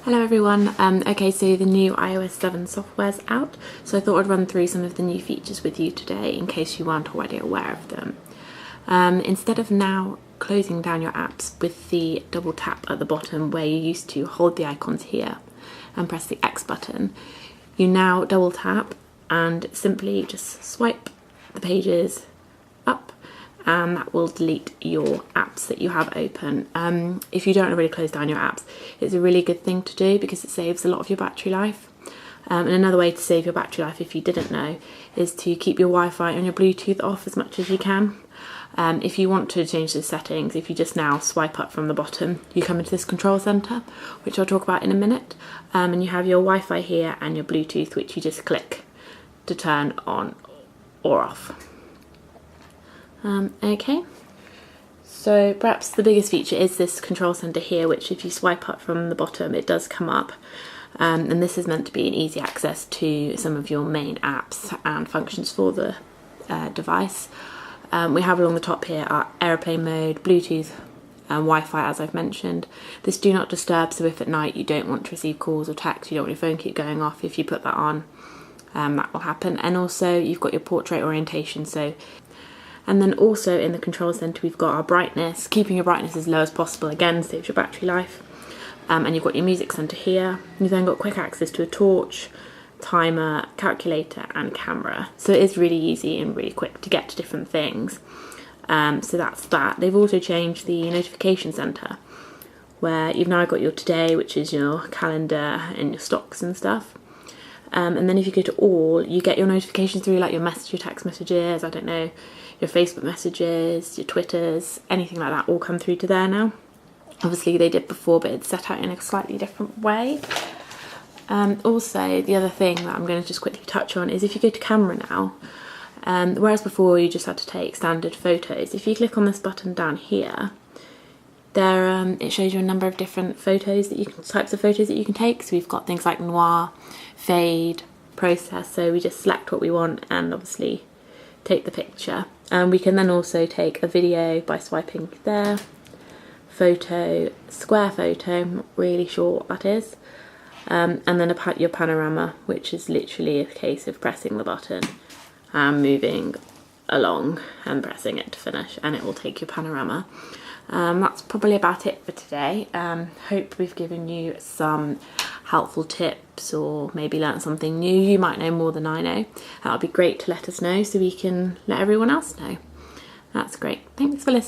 Hello everyone. Okay, so the new iOS 7 software's out, so I thought I'd run through some of the new features with you today in case you weren't already aware of them. Instead of now closing down your apps with the double tap at the bottom where you used to hold the icons here and press the X button, you now double tap and simply just swipe the pages up, and that will delete your apps that you have open. If you don't already close down your apps, it's a really good thing to do because it saves a lot of your battery life. And another way to save your battery life, if you didn't know, is to keep your Wi-Fi and your Bluetooth off as much as you can. If you want to change the settings, if you just now swipe up from the bottom, you come into this control center, which I'll talk about in a minute, and you have your Wi-Fi here and your Bluetooth, which you just click to turn on or off. Okay, so perhaps the biggest feature is this control center here, which if you swipe up from the bottom it does come up, and this is meant to be an easy access to some of your main apps and functions for the device. We have along the top here our airplane mode, Bluetooth and Wi-Fi, as I've mentioned. This do not disturb, so if at night you don't want to receive calls or texts, you don't want your phone keep going off, if you put that on, that will happen. And also you've got your portrait orientation, and then also in the control center we've got our brightness. Keeping your brightness as low as possible again saves your battery life. And you've got your music center here. You've then got quick access to a torch, timer, calculator and camera. So it is really easy and really quick to get to different things. So that's that. They've also changed the notification center, where you've now got your today, which is your calendar and your stocks and stuff. And then if you go to all, you get your notifications through, like your text messages, I don't know, your Facebook messages, your Twitters, anything like that, all come through to there now. Obviously they did before, but it's set out in a slightly different way. Also, the other thing that I'm going to just quickly touch on is if you go to camera now, whereas before you just had to take standard photos, if you click on this button down here, there it shows you a number of different photos types of photos that you can take. So we've got things like noir, fade, process, so we just select what we want and obviously take the picture. We can then also take a video by swiping there, photo, square photo, I'm not really sure what that is, and then your panorama, which is literally a case of pressing the button and moving along and pressing it to finish, and it will take your panorama. That's probably about it for today. Hope we've given you some helpful tips or maybe learnt something new. You might know more than I know. That would be great to let us know so we can let everyone else know. That's great. Thanks for listening.